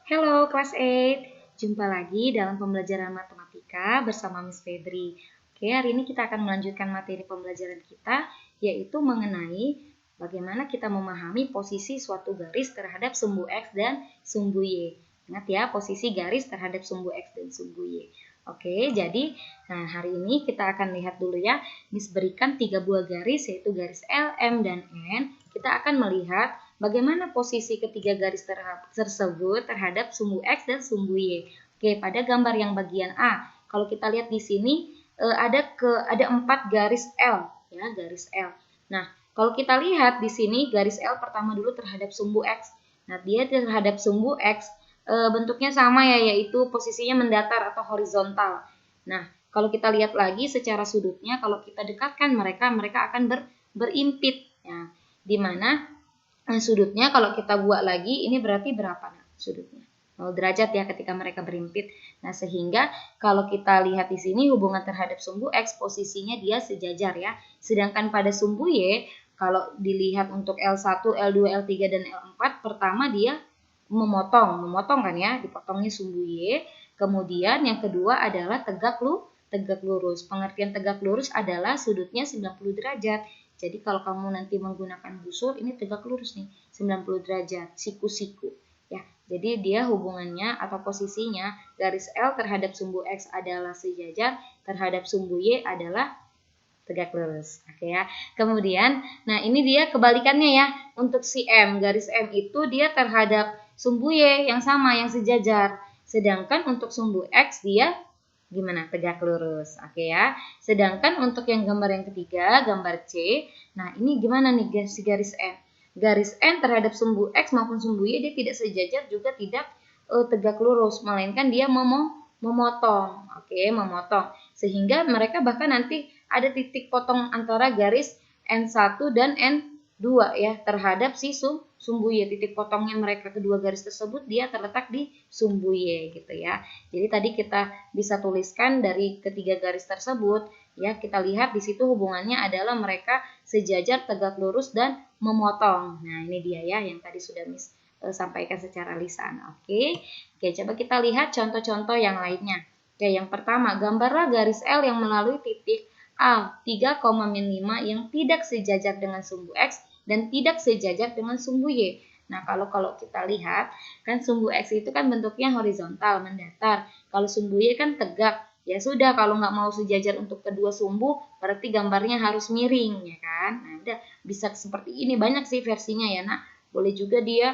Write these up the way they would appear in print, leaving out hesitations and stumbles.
Halo kelas 8, jumpa lagi dalam pembelajaran matematika bersama Miss Febri. Oke, hari ini kita akan melanjutkan materi pembelajaran kita, yaitu mengenai bagaimana kita memahami posisi suatu garis terhadap sumbu X dan sumbu Y. Ingat ya, posisi garis terhadap sumbu X dan sumbu Y. Oke, jadi hari ini kita akan lihat dulu ya, Miss berikan 3 buah garis, yaitu garis L, M, dan N. Kita akan melihat bagaimana posisi ketiga garis tersebut terhadap sumbu X dan sumbu Y. Oke, pada gambar yang bagian A, kalau kita lihat di sini ada 4 garis L, ya, garis L. Nah, kalau kita lihat di sini garis L pertama dulu terhadap sumbu X. Nah, dia terhadap sumbu X bentuknya sama ya, yaitu posisinya mendatar atau horizontal. Nah, kalau kita lihat lagi secara sudutnya, kalau kita dekatkan mereka akan berimpit, ya, di mana sudutnya kalau kita buat lagi ini berarti berapa sudutnya? 0 derajat ya ketika mereka berimpit. Nah, sehingga kalau kita lihat di sini hubungan terhadap sumbu X posisinya dia sejajar ya. Sedangkan pada sumbu Y kalau dilihat untuk L1, L2, L3 dan L4 pertama dia memotong kan ya, dipotongnya sumbu Y. Kemudian yang kedua adalah tegak lurus. Pengertian tegak lurus adalah sudutnya 90 derajat. Jadi kalau kamu nanti menggunakan busur, ini tegak lurus nih, 90 derajat, siku-siku. Ya, jadi dia hubungannya atau posisinya garis L terhadap sumbu X adalah sejajar, terhadap sumbu Y adalah tegak lurus. Oke ya. Kemudian, nah ini dia kebalikannya ya. Untuk si M, garis M itu dia terhadap sumbu Y yang sama, yang sejajar. Sedangkan untuk sumbu X dia gimana? Tegak lurus. Oke ya. Sedangkan untuk yang gambar yang ketiga, gambar C. Nah, ini gimana nih si garis N? Garis N terhadap sumbu X maupun sumbu Y dia tidak sejajar juga tidak tegak lurus, melainkan dia memotong. Oke, memotong. Sehingga mereka bahkan nanti ada titik potong antara garis N1 dan N2 ya terhadap si sumbu Y. Titik potongnya mereka kedua garis tersebut dia terletak di sumbu Y gitu ya. Jadi tadi kita bisa tuliskan dari ketiga garis tersebut ya, kita lihat di situ hubungannya adalah mereka sejajar, tegak lurus dan memotong. Nah, ini dia ya yang tadi sudah Miss sampaikan secara lisan. Oke, coba kita lihat contoh-contoh yang lainnya. Oke, yang pertama, gambarlah garis L yang melalui titik A 3,5 yang tidak sejajar dengan sumbu X dan tidak sejajar dengan sumbu Y. Nah, kalau kita lihat, kan sumbu X itu kan bentuknya horizontal, mendatar. Kalau sumbu Y kan tegak. Ya sudah, kalau nggak mau sejajar untuk kedua sumbu, berarti gambarnya harus miring, ya kan? Nah, udah bisa seperti ini. Banyak sih versinya ya, nak. Boleh juga dia,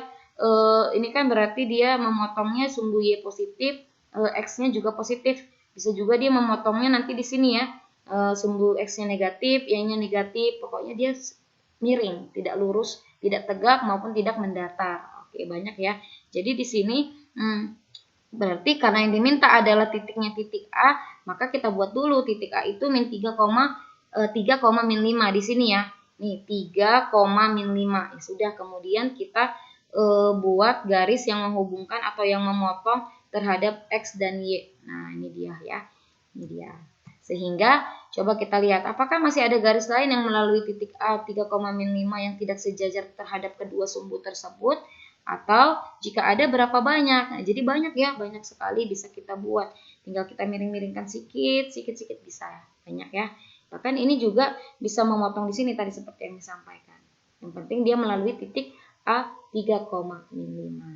ini kan berarti dia memotongnya sumbu Y positif, X-nya juga positif. Bisa juga dia memotongnya nanti di sini ya, sumbu X-nya negatif, Y-nya negatif. Pokoknya dia miring, tidak lurus, tidak tegak maupun tidak mendatar. Oke, banyak ya. Jadi di sini berarti karena yang diminta adalah titiknya titik A, maka kita buat dulu titik A itu min 3, 3, min 5 di sini ya. Nih 3, min 5. Ya sudah, kemudian kita buat garis yang menghubungkan atau yang memotong terhadap X dan Y. Nah, ini dia ya. Ini dia. Sehingga coba kita lihat apakah masih ada garis lain yang melalui titik A 3, min 5 yang tidak sejajar terhadap kedua sumbu tersebut, atau jika ada berapa banyak. Nah, jadi banyak ya, banyak sekali bisa kita buat. Tinggal kita miring-miringkan sedikit bisa. Banyak ya. Bahkan ini juga bisa memotong di sini tadi seperti yang disampaikan. Yang penting dia melalui titik A 3, min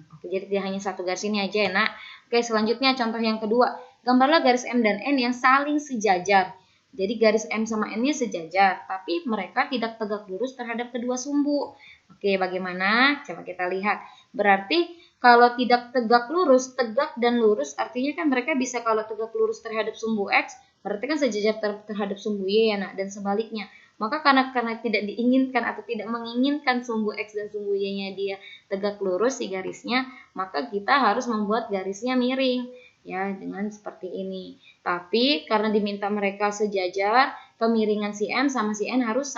5. Oke, jadi tidak hanya satu garis ini aja ya, Nak. Oke, selanjutnya contoh yang kedua. Gambarlah garis M dan N yang saling sejajar. Jadi garis M sama N-nya sejajar, tapi mereka tidak tegak lurus terhadap kedua sumbu. Oke, bagaimana? Coba kita lihat. Berarti kalau tidak tegak lurus, tegak dan lurus artinya kan mereka bisa kalau tegak lurus terhadap sumbu X, berarti kan sejajar terhadap sumbu Y ya, Nak, dan sebaliknya. Maka karena tidak diinginkan atau tidak menginginkan sumbu X dan sumbu Y-nya dia tegak lurus si garisnya, maka kita harus membuat garisnya miring ya dengan seperti ini. Tapi karena diminta mereka sejajar, kemiringan si M sama si N harus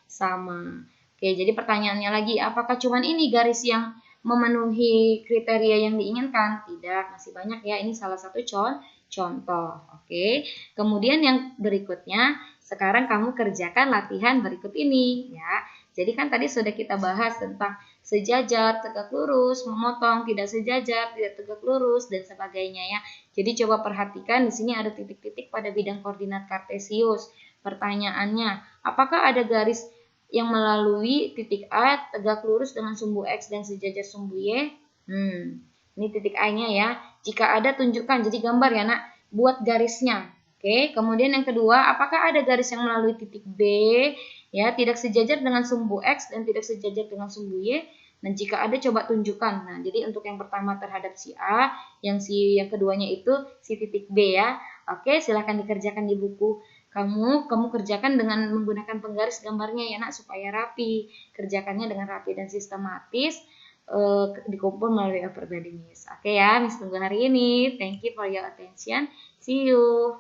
sama. Oke, jadi pertanyaannya lagi, apakah cuman ini garis yang memenuhi kriteria yang diinginkan? Tidak, masih banyak ya. Ini salah satu contoh. Oke. Kemudian yang berikutnya, sekarang kamu kerjakan latihan berikut ini ya. Jadi kan tadi sudah kita bahas tentang sejajar, tegak lurus, memotong, tidak sejajar, tidak tegak lurus, dan sebagainya ya. Jadi coba perhatikan di sini ada titik-titik pada bidang koordinat kartesius. Pertanyaannya, apakah ada garis yang melalui titik A tegak lurus dengan sumbu X dan sejajar sumbu Y? Ini titik A-nya ya. Jika ada tunjukkan, jadi gambar ya nak, buat garisnya. Oke, kemudian yang kedua, apakah ada garis yang melalui titik B ya, tidak sejajar dengan sumbu X dan tidak sejajar dengan sumbu Y? Nah, jika ada coba tunjukkan. Nah, jadi untuk yang pertama terhadap si A, yang keduanya itu si titik B ya. Oke, silahkan dikerjakan di buku kamu kerjakan dengan menggunakan penggaris gambarnya ya nak, supaya rapi. Kerjakannya dengan rapi dan sistematis, dikumpul melalui Everbody Miss. Oke ya, Miss tunggu hari ini. Thank you for your attention. See you.